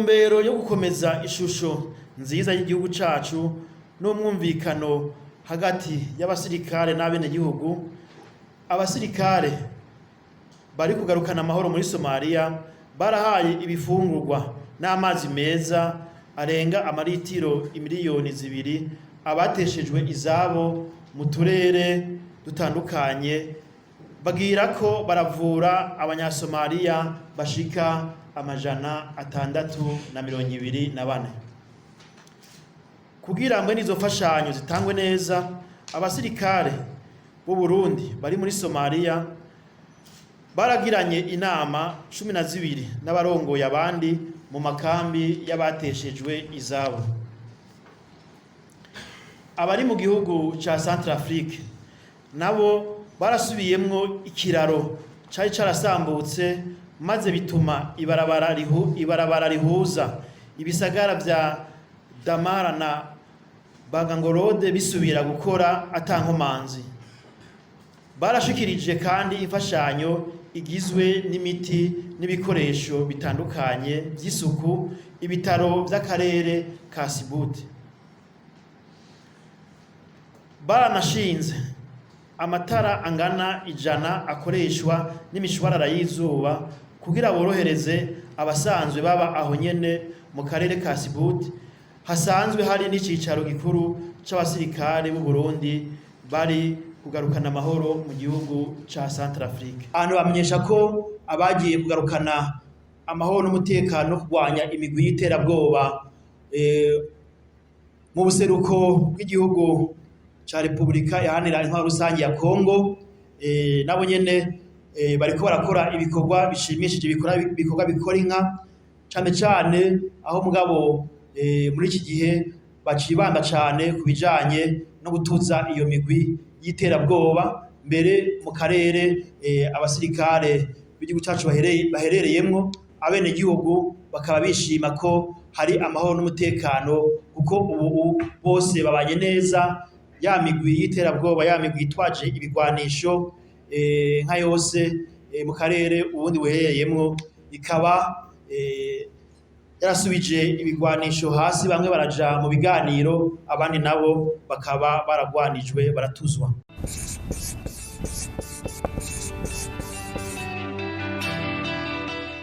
Mbero yo gukomeza ishusho nziza y'igihugu cacu n'umwumvikano hagati y'abasirikare n'abenegihugu, abasirikare bari kugarukana amahoro muri Somalia barahaye ibifungurwa n'amazi meza arenga amaritiro imiliyoni 2 abateshejwe izabo mu turere dutandukanye, bagira ko baravura abanyasomalia bashika 624. Kugira ngo nizo fashanyo zitangwe neza, abasirikare b'u Burundi bari muri Somalia baragiranye inama 12 n'abarongoye abandi mu makambi y'abateshejwe izabo. Abari mu gihugu ca Centrafrique nabo barasubiyemwo ikiraro cari carasambutse, maze bituma ibarabara rihuza ibisagara vya Damara na Bangangorode bisubira gukora atankomanzi. Barashikirije kandi imfashanyo igizwe n'imiti n'ibikoresho bitandukanye vy'isuku ibitaro vy'akarere ka Sibuti. Baranashinze amatara angana 100 akoreshwa n'imishwarara y'izuba kugira borohereze abasanzwe baba aho nyene mu karere ka Sibuti, hasanzwe hari n'icicaro gikuru c'abasirikare b'u Burundi bari kugarukana amahoro mu gihugu ca Centrafrique. Abantu bamenyesha ko abagiye kugarukana amahoro n'umutekano no kurwanya imigwi y'iterabwoba mu buseruko bw'igihugu ca Republika Iharanira Intwaro Rusangi ya Kongo, nabo nyene bariko barakora ibikorwa bishimishije, ibikorwa bikora inka cane cane, aho mugabo muri iki gihe bacibanda cane kubijanye no gutuza iyo migwi y'iterabwoba. Mbere mu karere abasirikare b'igihugu cacu baherereyemwo, abenegihugu bakaba bishima ko hari amahoro n'umutekano, kuko ubu bose babanye neza. Ya migwi y'iterabwoba, ya migwi itwaje ibigwanisho nka yose mu karere ubundi buherereyemwo, ikaba yarasubije ibigwanisho hasi, bamwe baraja mu biganiro, abandi nabo bakaba baragwanijwe baratuzwa.